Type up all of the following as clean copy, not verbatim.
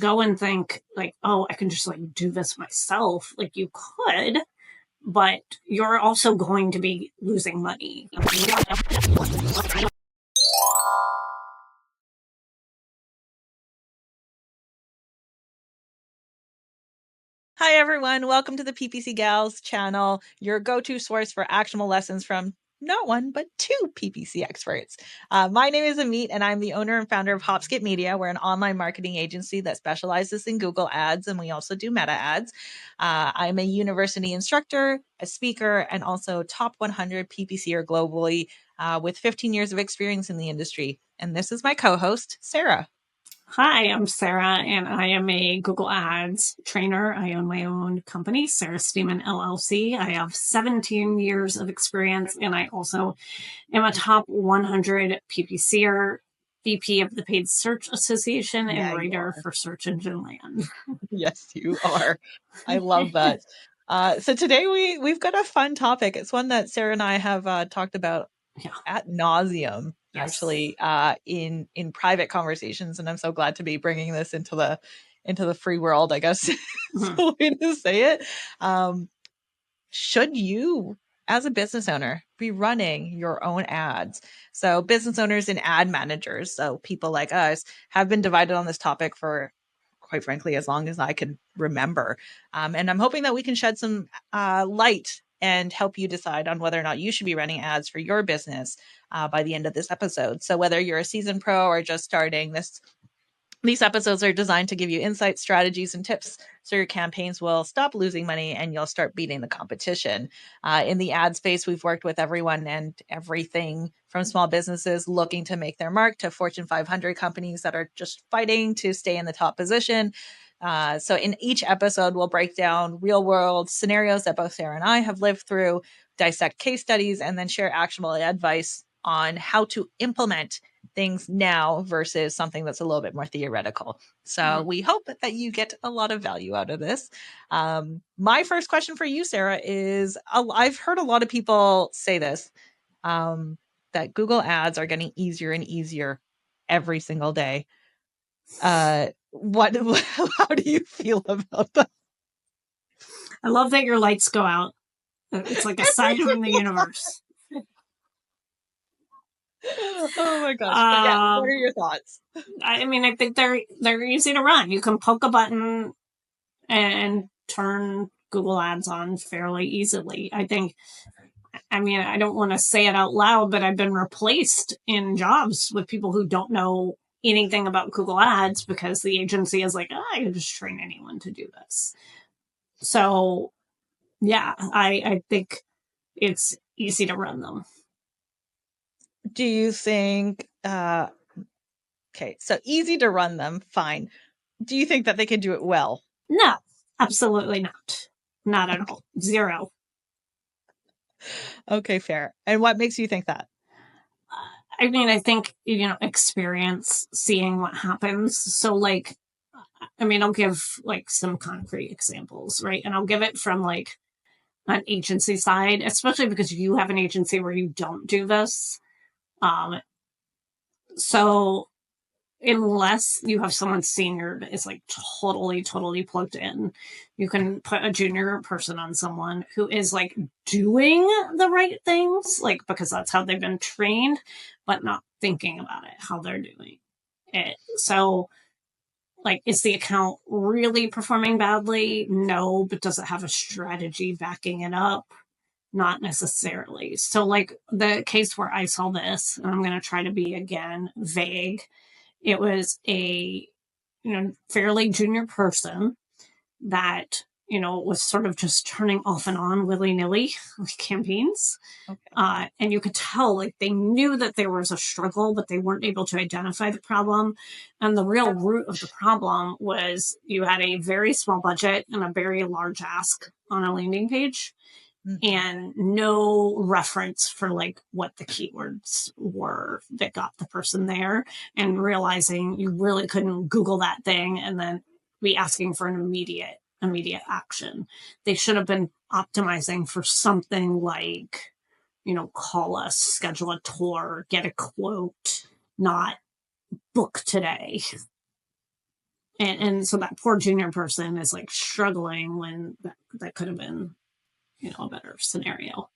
go and think like, oh, I can just like do this myself. Like you could, but you're also going to be losing money. Hi, everyone. Welcome to the PPC Gals channel, your go-to source for actionable lessons from not one, but two PPC experts. My name is Amit, and I'm the owner and founder of Hopskip Media. We're an online marketing agency that specializes in Google Ads, and we also do Meta Ads. I'm a university instructor, a speaker, and also top 100 PPCer globally with 15 years of experience in the industry. And this is my co-host, Sarah. Hi, I'm Sarah, and I am a Google Ads trainer. I own my own company, Sarah Steeman LLC. I have 17 years of experience, and I also am a top 100 PPCer, VP of the Paid Search Association, and writer for Search Engine Land. Yes, you are. I love that. So today we've got a fun topic. It's one that Sarah and I have talked about ad nauseum, actually, in private conversations, and I'm so glad to be bringing this into the free world, I guess is the way to say it. Should you, as a business owner, be running your own ads? So business owners and ad managers, so people like us, have been divided on this topic for, quite frankly, as long as I can remember. And I'm hoping that we can shed some light and help you decide on whether or not you should be running ads for your business by the end of this episode. So whether you're a seasoned pro or just starting, these episodes are designed to give you insights, strategies, and tips so your campaigns will stop losing money and you'll start beating the competition. In the ad space, we've worked with everyone and everything from small businesses looking to make their mark to Fortune 500 companies that are just fighting to stay in the top position. So in each episode, we'll break down real world scenarios that both Sarah and I have lived through, dissect case studies, and then share actionable advice on how to implement things now versus something that's a little bit more theoretical. So we hope that you get a lot of value out of this. My first question for you, Sarah, is I've heard a lot of people say this, that Google ads are getting easier and easier every single day. How do you feel about that? I love that your lights go out. It's like a sign from the universe. Oh my gosh. But yeah, what are your thoughts? I mean, I think they're easy to run. You can poke a button and turn Google Ads on fairly easily. I don't want to say it out loud, but I've been replaced in jobs with people who don't know anything about Google Ads because the agency is like, I can just train anyone to do this. So yeah, I think it's easy to run them. Do you think, okay, so easy to run them, fine. Do you think that they can do it well? No, absolutely not. Not at all. Zero. Okay, fair. And what makes you think that? I mean, I think, experience, seeing what happens. So like, I'll give like some concrete examples, right? And I'll give it from like an agency side, especially because you have an agency where you don't do this. So unless you have someone senior that is like totally plugged in, you can put a junior person on someone who is like doing the right things, like because that's how they've been trained, but not thinking about it, how they're doing it. So like, is the account really performing badly? No, but does it have a strategy backing it up? Not necessarily. So like the case where I saw this, and I'm going to try to be again vague. It was a, fairly junior person that, was sort of just turning off and on willy-nilly campaigns. Okay. And you could tell like they knew that there was a struggle, but they weren't able to identify the problem. And the real root of the problem was you had a very small budget and a very large ask on a landing page. And no reference for like what the keywords were that got the person there, and realizing you really couldn't Google that thing and then be asking for an immediate action. They should have been optimizing for something like, call us, schedule a tour, get a quote, not book today. And so that poor junior person is like struggling when that could have been, a better scenario.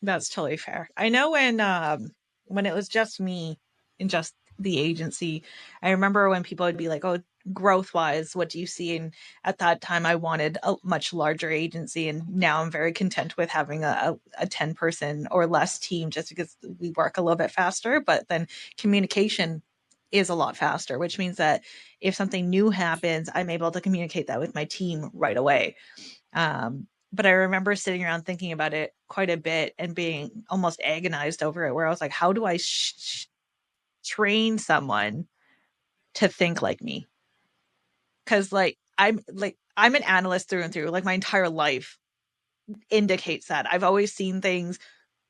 That's totally fair. I know when it was just me and just the agency, I remember when people would be like, oh, growth wise, what do you see? And at that time I wanted a much larger agency, and now I'm very content with having a 10 person or less team, just because we work a little bit faster, but then communication is a lot faster, which means that if something new happens, I'm able to communicate that with my team right away. But I remember sitting around thinking about it quite a bit and being almost agonized over it, where I was like, how do I train someone to think like me? Because I'm an analyst through and through. Like my entire life indicates that. I've always seen things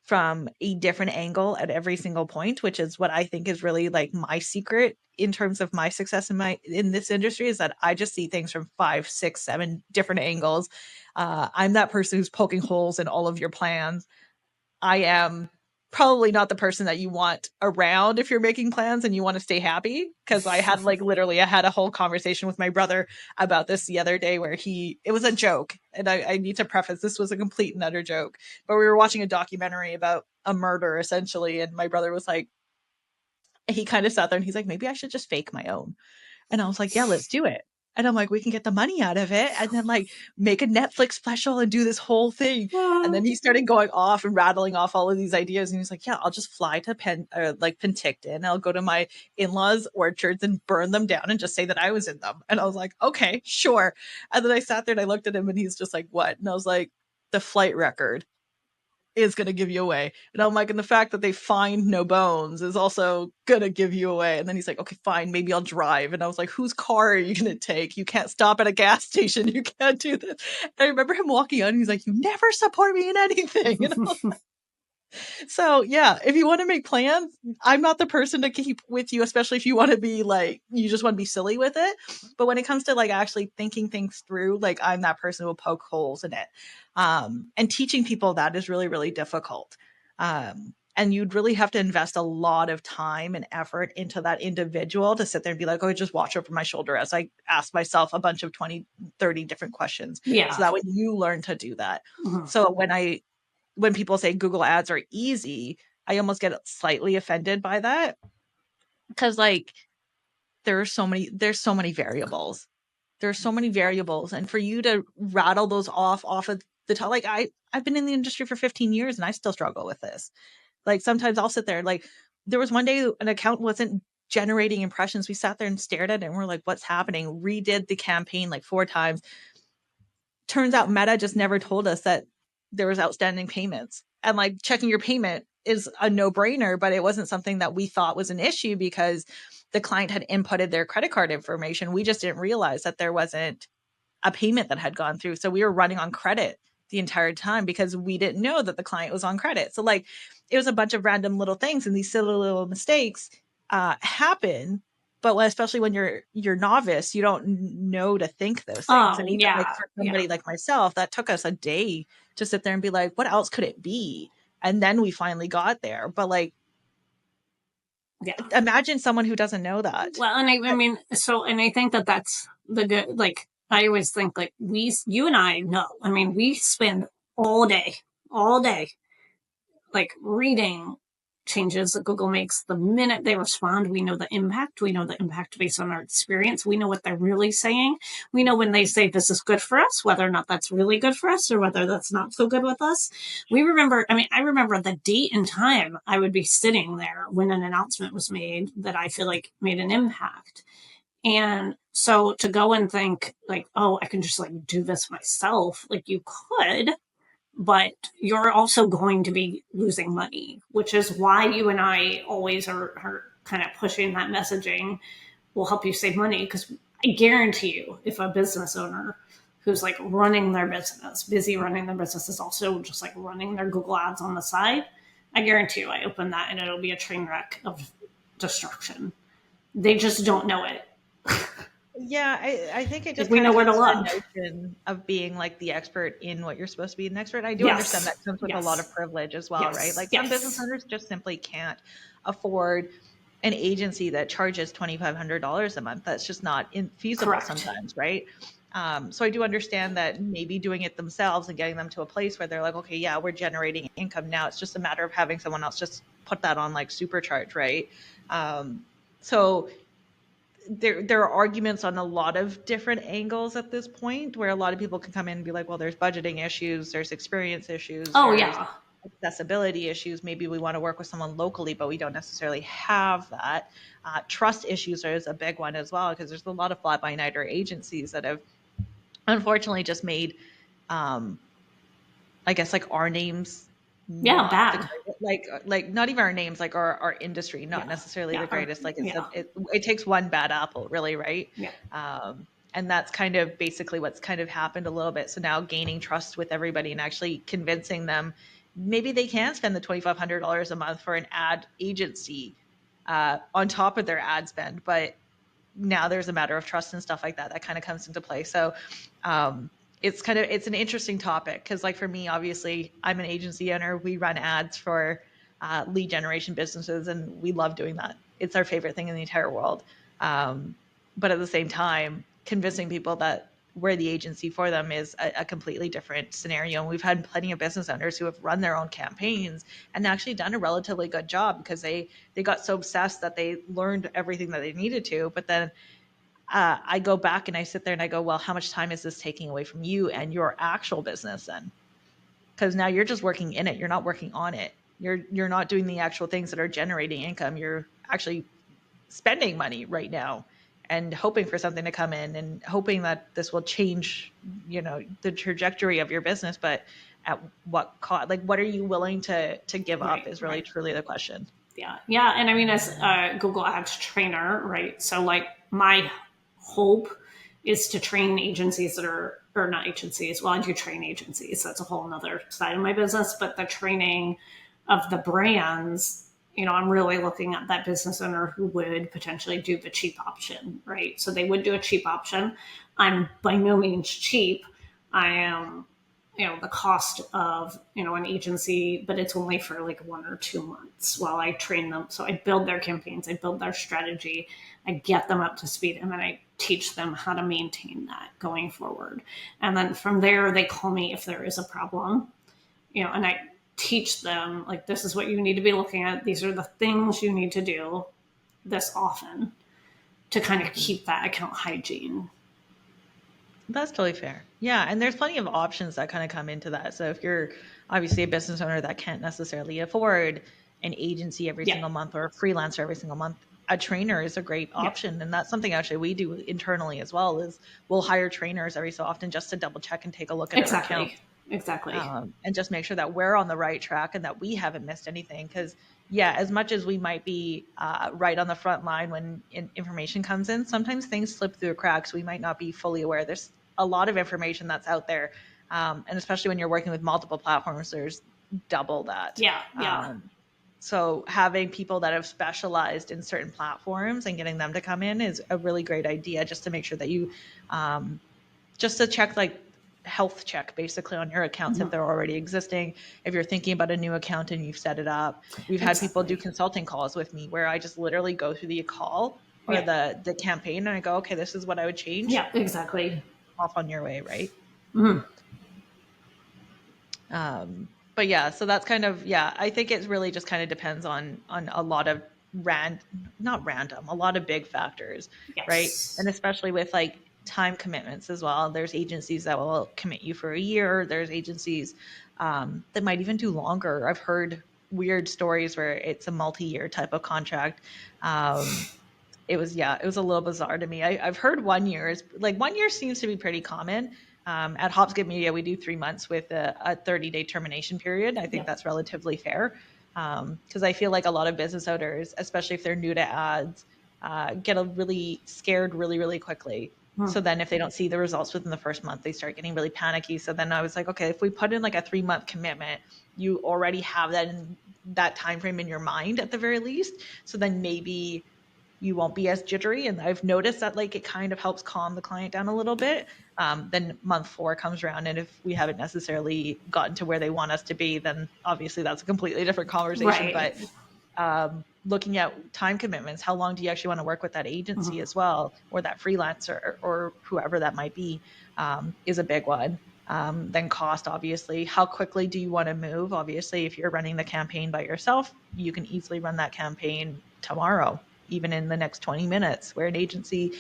from a different angle at every single point, which is what I think is really like my secret in terms of my success in this industry, is that I just see things from 5, 6, 7 different angles. I'm that person who's poking holes in all of your plans. I am probably not the person that you want around if you're making plans and you want to stay happy. Cause I had I had a whole conversation with my brother about this the other day where it was a joke. And I need to preface, this was a complete and utter joke, but we were watching a documentary about a murder essentially. And my brother was like, he kind of sat there and he's like, maybe I should just fake my own. And I was like, yeah, let's do it. And I'm like, we can get the money out of it and then like make a Netflix special and do this whole thing. And then he started going off and rattling off all of these ideas. And he was like, yeah, I'll just fly to Penticton. I'll go to my in-laws' orchards and burn them down and just say that I was in them. And I was like, okay, sure. And then I sat there and I looked at him and he's just like, what? And I was like, the flight record is going to give you away. And I'm like, and the fact that they find no bones is also going to give you away. And then he's like, okay, fine, maybe I'll drive. And I was like, whose car are you going to take? You can't stop at a gas station. You can't do this. And I remember him walking on and he's like, you never support me in anything. And I was like, so yeah, if you want to make plans, I'm not the person to keep with you, especially if you want to be like, you just want to be silly with it. But when it comes to like actually thinking things through, like I'm that person who will poke holes in it. And teaching people that is really, really difficult. And you'd really have to invest a lot of time and effort into that individual to sit there and be like, oh, just watch over my shoulder as I ask myself a bunch of 20, 30 different questions. Yeah. So that way you learn to do that. Mm-hmm. So when people say Google ads are easy, I almost get slightly offended by that. Because like there's so many variables. There's so many variables. And for you to rattle those off of the top, like I've been in the industry for 15 years and I still struggle with this. Like sometimes I'll sit there, like there was one day an account wasn't generating impressions. We sat there and stared at it and we're like, what's happening? Redid the campaign like 4 times. Turns out Meta just never told us that there was outstanding payments, and like checking your payment is a no-brainer, but it wasn't something that we thought was an issue because the client had inputted their credit card information. We just didn't realize that there wasn't a payment that had gone through. So we were running on credit the entire time because we didn't know that the client was on credit. So like it was a bunch of random little things, and these silly little mistakes happen. But especially when you're novice, you don't know to think those things. And even like for somebody like myself, that took us a day to sit there and be like, what else could it be? And then we finally got there. But like, imagine someone who doesn't know that. Well, and I mean, and I think that that's the good, like, I always think like you and I know, I mean, we spend all day, like reading changes that Google makes the minute they respond. We know the impact. We know the impact based on our experience. We know what they're really saying. We know when they say this is good for us, whether or not that's really good for us or whether that's not so good with us. I remember the date and time I would be sitting there when an announcement was made that I feel like made an impact. And so to go and think like, oh, I can just like do this myself, like you could, but you're also going to be losing money, which is why you and I always are kind of pushing that messaging will help you save money. Because I guarantee you, if a business owner who's like running their business, busy running their business, is also just like running their Google ads on the side, I guarantee you I open that and it'll be a train wreck of destruction. They just don't know it. Yeah, I think it just we know where to look. Notion of being like the expert in what you're supposed to be an expert. I do understand that comes with a lot of privilege as well, right? Like some business owners just simply can't afford an agency that charges $2,500 a month. That's just not feasible sometimes, right? So I do understand that maybe doing it themselves and getting them to a place where they're like, okay, yeah, we're generating income now. It's just a matter of having someone else just put that on like supercharge, right? So there are arguments on a lot of different angles at this point, where a lot of people can come in and be like, well, there's budgeting issues, there's experience issues, there's accessibility issues. Maybe we want to work with someone locally, but we don't necessarily have that. Trust issues is a big one as well, because there's a lot of fly-by-nighter agencies that have unfortunately just made, I guess, like our names not bad. Like not even our names, like our industry, not necessarily the greatest. Like it takes one bad apple, really, right? And that's kind of basically what's kind of happened a little bit. So now gaining trust with everybody and actually convincing them maybe they can spend the $2,500 a month for an ad agency on top of their ad spend, but now there's a matter of trust and stuff like that that kind of comes into play. So it's an interesting topic, because like for me, obviously I'm an agency owner. We run ads for lead generation businesses, and we love doing that. It's our favorite thing in the entire world. But at the same time, convincing people that we're the agency for them is a completely different scenario. And we've had plenty of business owners who have run their own campaigns and actually done a relatively good job, because they got so obsessed that they learned everything that they needed to. But then I go back and I sit there and I go, well, how much time is this taking away from you and your actual business then? Because now you're just working in it. You're not working on it. You're not doing the actual things that are generating income. You're actually spending money right now and hoping for something to come in and hoping that this will change, the trajectory of your business. But at what cost? Like, what are you willing to give up is really truly the question. Yeah. And I mean, as a Google Ads trainer, right? So like my hope is to train agencies that are, or not agencies. Well, I do train agencies. That's a whole nother side of my business, but the training of the brands, I'm really looking at that business owner who would potentially do the cheap option, right? So they would do a cheap option. I'm by no means cheap. I am, the cost of, an agency, but it's only for like 1 or 2 months while I train them. So I build their campaigns, I build their strategy, I get them up to speed, and then I teach them how to maintain that going forward. And then from there, they call me if there is a problem, and I teach them, like, this is what you need to be looking at. These are the things you need to do this often to kind of keep that account hygiene. That's totally fair. Yeah. And there's plenty of options that kind of come into that. So if you're obviously a business owner that can't necessarily afford an agency every single month or a freelancer every single month, a trainer is a great option. And that's something actually we do internally as well, is we'll hire trainers every so often just to double check and take a look at our account. Exactly. And just make sure that we're on the right track and that we haven't missed anything. Because as much as we might be right on the front line when information comes in, sometimes things slip through the cracks. We might not be fully aware. There's a lot of information that's out there. And especially when you're working with multiple platforms, there's double that. So having people that have specialized in certain platforms and getting them to come in is a really great idea, just to make sure that you, just to check, like, health check basically on your accounts if they're already existing. If you're thinking about a new account and you've set it up, we've had people do consulting calls with me where I just literally go through the call or the campaign and I go, okay, this is what I would change. Off on your way, right? But so that's kind of, I think it really just kind of depends on a lot of a lot of big factors, right? And especially with like time commitments as well. There's agencies that will commit you for a year. There's agencies that might even do longer. I've heard weird stories where it's a multi-year type of contract. It was a little bizarre to me. I've heard 1 year is like 1 year seems to be pretty common. At Hopskip Media, we do 3 months with a 30-day termination period. I think that's relatively fair, because I feel like a lot of business owners, especially if they're new to ads, get really scared really, really quickly. So then if they don't see the results within the first month, they start getting really panicky. So then I was like, okay, if we put in like a 3-month commitment, you already have that in that time frame in your mind at the very least. So then maybe you won't be as jittery. And I've noticed that like it kind of helps calm the client down a little bit. Then month 4 comes around, and if we haven't necessarily gotten to where they want us to be, then obviously that's a completely different conversation. But looking at time commitments. How long do you actually want to work with that agency as well, or that freelancer, or whoever that might be, is a big one. Then cost, obviously. How quickly do you want to move? Obviously, if you're running the campaign by yourself, you can easily run that campaign tomorrow, even in the next 20 minutes, where an agency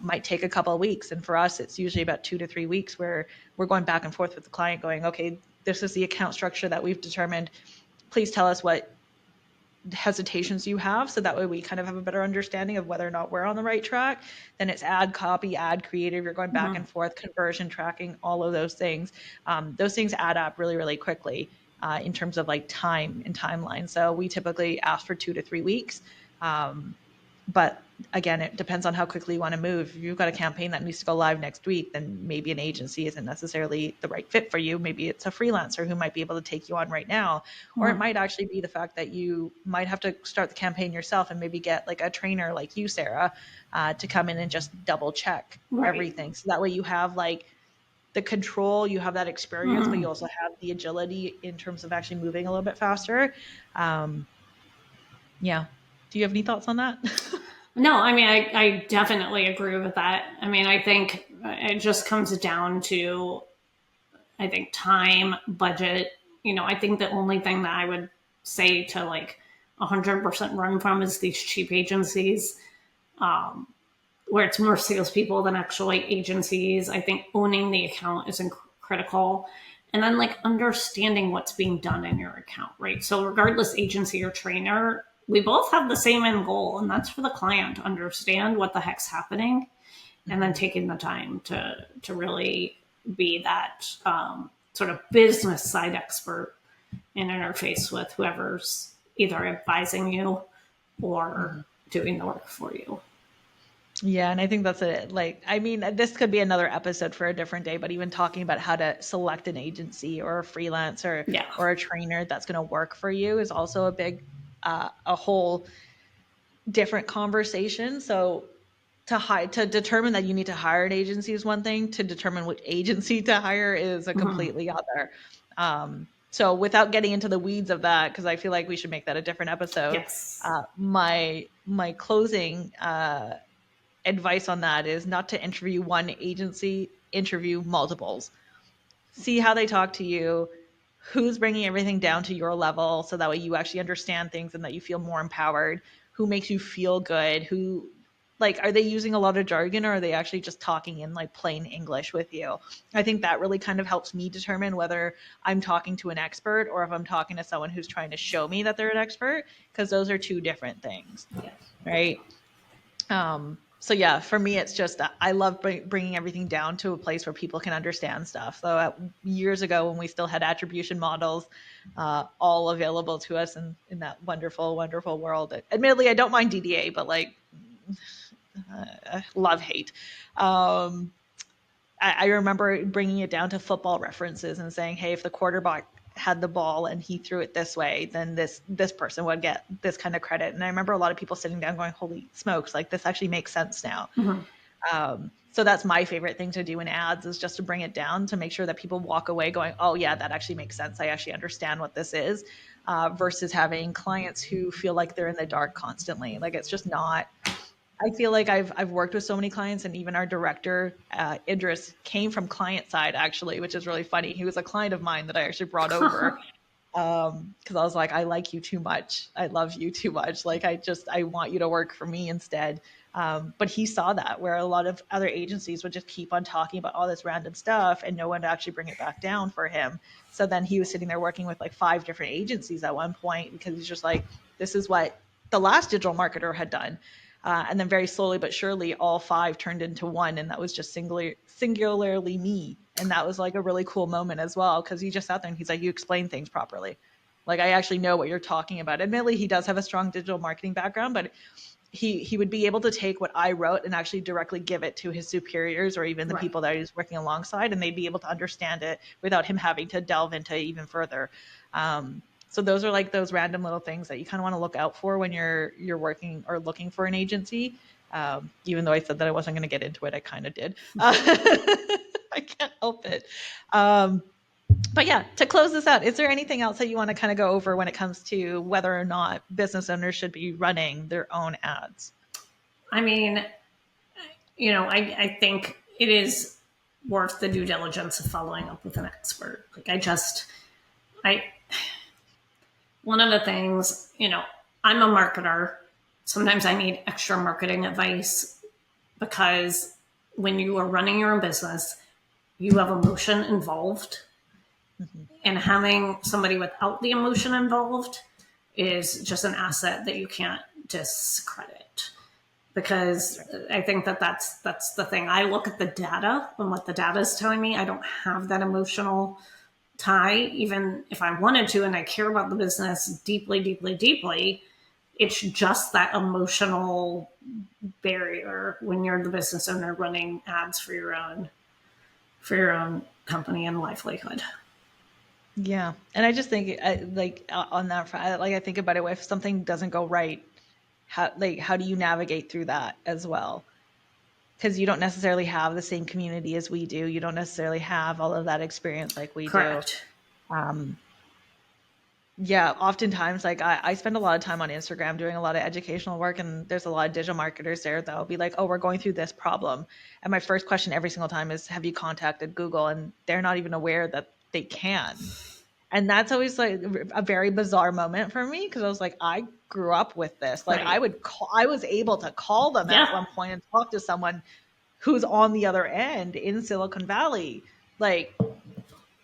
might take a couple of weeks. And for us, it's usually about 2 to 3 weeks where we're going back and forth with the client going, okay, this is the account structure that we've determined. Please tell us what hesitations you have, so that way we kind of have a better understanding of whether or not we're on the right track. Then it's ad copy, ad creative, you're going back and forth, conversion tracking, all of those things. Those things add up really, really quickly in terms of like time and timeline. So we typically ask for 2 to 3 weeks. But again, it depends on how quickly you want to move. If you've got a campaign that needs to go live next week, then maybe an agency isn't necessarily the right fit for you. Maybe it's a freelancer who might be able to take you on right now. Or it might actually be the fact that you might have to start the campaign yourself and maybe get like a trainer like you, Sarah, to come in and just double check everything. So that way you have like the control, you have that experience, but you also have the agility in terms of actually moving a little bit faster. Yeah. Do you have any thoughts on that? No, I mean, I definitely agree with that. I mean, I think it just comes down to, I think, time, budget. I think the only thing that I would say to like 100% run from is these cheap agencies, where it's more salespeople than actually agencies. I think owning the account is critical. And then like understanding what's being done in your account, right? So regardless agency or trainer, we both have the same end goal, and that's for the client to understand what the heck's happening, and then taking the time to really be that sort of business side expert and interface with whoever's either advising you or doing the work for you. Yeah, and I think that's it. Like, I mean, this could be another episode for a different day, but even talking about how to select an agency or a freelancer or a trainer that's going to work for you is also a big, a whole different conversation. So to determine that you need to hire an agency is one thing. To determine which agency to hire is a completely other. So without getting into the weeds of that, because I feel like we should make that a different episode. Yes. My closing advice on that is not to interview one agency, interview multiples. See how they talk to you, who's bringing everything down to your level, so that way you actually understand things and that you feel more empowered, who makes you feel good, who, like, are they using a lot of jargon, or are they actually just talking in like plain English with you? I think that really kind of helps me determine whether I'm talking to an expert or if I'm talking to someone who's trying to show me that they're an expert, because those are two different things, right? So yeah, for me, it's just, I love bringing everything down to a place where people can understand stuff. So years ago, when we still had attribution models, all available to us in that wonderful, wonderful world. Admittedly, I don't mind DDA, but like, love hate. I remember bringing it down to football references and saying, hey, if the quarterback had the ball and he threw it this way, then this person would get this kind of credit. And I remember a lot of people sitting down going, holy smokes, like this actually makes sense now. So that's my favorite thing to do in ads, is just to bring it down to make sure that people walk away going, oh yeah, that actually makes sense. I actually understand what this is, versus having clients who feel like they're in the dark constantly. Like, it's just not. I feel like I've worked with so many clients, and even our director, Idris, came from client side, actually, which is really funny. He was a client of mine that I actually brought over because I was like, I like you too much. I love you too much. Like, I want you to work for me instead. But he saw that, where a lot of other agencies would just keep on talking about all this random stuff and no one to actually bring it back down for him. So then he was sitting there working with like 5 different agencies at one point, because he's just like, this is what the last digital marketer had done. And then very slowly but surely, all 5 turned into one, and that was just singularly me. And that was like a really cool moment as well, because he just sat there and he's like, you explain things properly. Like, I actually know what you're talking about. Admittedly, he does have a strong digital marketing background, but he would be able to take what I wrote and actually directly give it to his superiors, or even the people that he was working alongside, and they'd be able to understand it without him having to delve into even further. So those are like those random little things that you kind of want to look out for when you're working or looking for an agency. Even though I said that I wasn't going to get into it, I kind of did. I can't help it. But But yeah, to close this out, is there anything else that you want to kind of go over when it comes to whether or not business owners should be running their own ads? I mean, I think it is worth the due diligence of following up with an expert. I, one of the things, I'm a marketer. Sometimes I need extra marketing advice because when you are running your own business, you have emotion involved. Mm-hmm. And having somebody without the emotion involved is just an asset that you can't discredit. Because I think that's the thing. I look at the data and what the data is telling me. I don't have that emotional tie, even if I wanted to, and I care about the business deeply, deeply, deeply. It's just that emotional barrier when you're the business owner running ads for your own company and livelihood. Yeah. And I just think on that front, I think about it, if something doesn't go right, how do you navigate through that as well? Because you don't necessarily have the same community as we do. You don't necessarily have all of that experience like we Correct. do. Yeah, oftentimes, I spend a lot of time on Instagram doing a lot of educational work, and there's a lot of digital marketers there that'll be like, oh, we're going through this problem. And my first question every single time is, have you contacted Google? And they're not even aware that they can. And that's always like a very bizarre moment for me, because I was like, I grew up with this. Like, right. I was able to call them at one point and talk to someone who's on the other end in Silicon Valley. Like,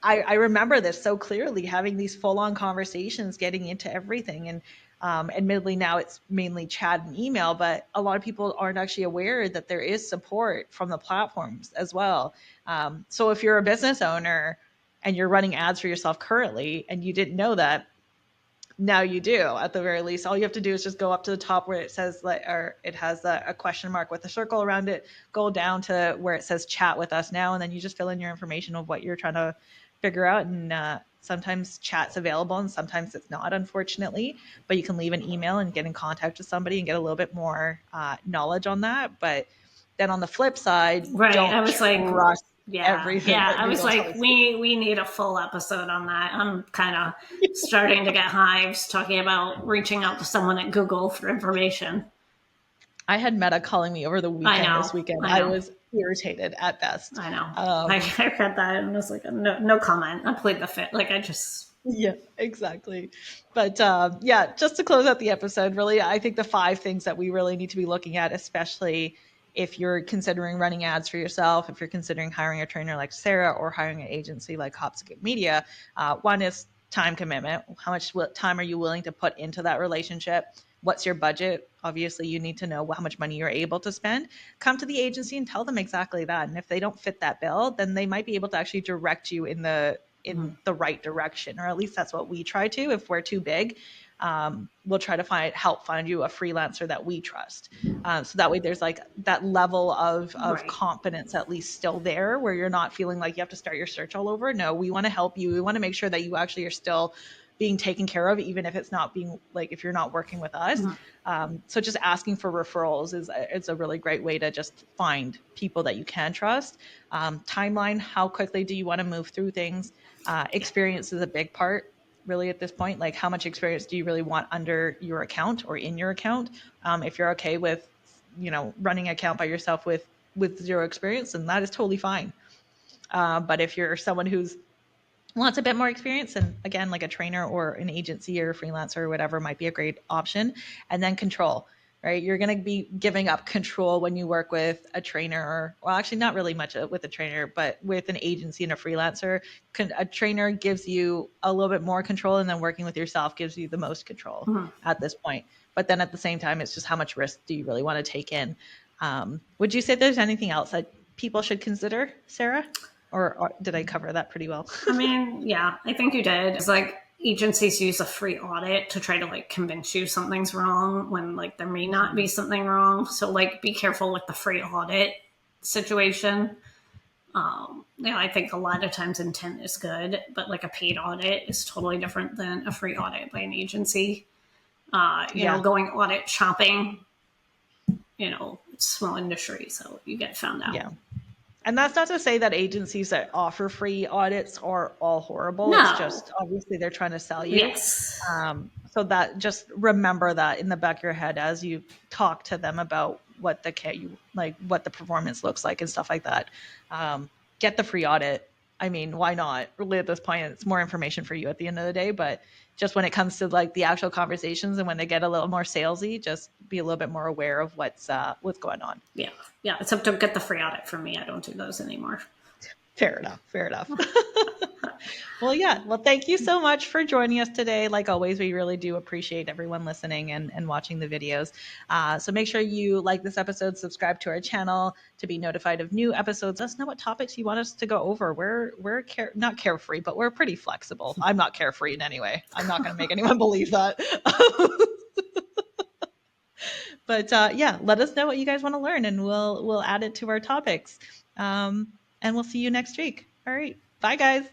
I remember this so clearly, having these full on conversations, getting into everything. And admittedly, now it's mainly chat and email, but a lot of people aren't actually aware that there is support from the platforms as well. So if you're a business owner and you're running ads for yourself currently and you didn't know that, now you do. At the very least, all you have to do is just go up to the top where it says, or it has a question mark with a circle around it, go down to where it says chat with us now, and then you just fill in your information of what you're trying to figure out. And sometimes chat's available and sometimes it's not, unfortunately, but you can leave an email and get in contact with somebody and get a little bit more knowledge on that. But then on the flip side, Right. don't I was trust everything. that I was Google like, tells you. we need a full episode on that. I'm kind of starting to get hives talking about reaching out to someone at Google for information. I had Meta calling me over the weekend. This weekend, I was irritated at best. I know. I read that and was like, no comment. I played the fit. Yeah, exactly. But yeah, just to close out the episode, really, I think the 5 things that we really need to be looking at, especially if you're considering running ads for yourself, if you're considering hiring a trainer like Sarah or hiring an agency like Hopscape Media, one is time commitment. How much time are you willing to put into that relationship? What's your budget? Obviously, you need to know how much money you're able to spend. Come to the agency and tell them exactly that. And if they don't fit that bill, then they might be able to actually direct you in the right direction, or at least that's what we try to. If we're too big, we'll try to help find you a freelancer that we trust. So that way there's like that level of confidence at least still there, where you're not feeling like you have to start your search all over. No, we want to help you. We want to make sure that you actually are still being taken care of, even if it's not being like, if you're not working with us. So just asking for referrals is a really great way to just find people that you can trust. Timeline, how quickly do you want to move through things? Experience is a big part, really, at this point. Like, how much experience do you really want under your account or in your account? If you're okay with, running an account by yourself with zero experience, then that is totally fine. But if you're someone who's wants a bit more experience, and again, like a trainer or an agency or a freelancer or whatever might be a great option. And then control, right? You're going to be giving up control when you work with a trainer, or, well, actually not really much with a trainer, but with an agency and a freelancer. A trainer gives you a little bit more control, and then working with yourself gives you the most control at this point. But then at the same time, it's just how much risk do you really want to take in? Would you say there's anything else that people should consider, Sarah? Or did I cover that pretty well? I mean, yeah, I think you did. It's like agencies use a free audit to try to convince you something's wrong when there may not be something wrong. So be careful with the free audit situation. I think a lot of times intent is good, but a paid audit is totally different than a free audit by an agency. Going audit shopping, it's small industry, so you get found out. Yeah. And that's not to say that agencies that offer free audits are all horrible. No. It's just obviously they're trying to sell you. Yes. So that just remember that in the back of your head as you talk to them about what what the performance looks like and stuff like that. Get the free audit. I mean, why not? Really, at this point, it's more information for you at the end of the day. But just when it comes to like the actual conversations and when they get a little more salesy, just be a little bit more aware of what's going on. Yeah. Yeah. Except don't get the free audit from me. I don't do those anymore. Fair enough. Fair enough. Well, yeah. Well, thank you so much for joining us today. Like always, we really do appreciate everyone listening and watching the videos. So make sure you like this episode, subscribe to our channel to be notified of new episodes. Let us know what topics you want us to go over. We're not carefree, but we're pretty flexible. I'm not carefree in any way. I'm not going to make anyone believe that. But yeah, let us know what you guys want to learn, and we'll add it to our topics. And we'll see you next week. All right. Bye, guys.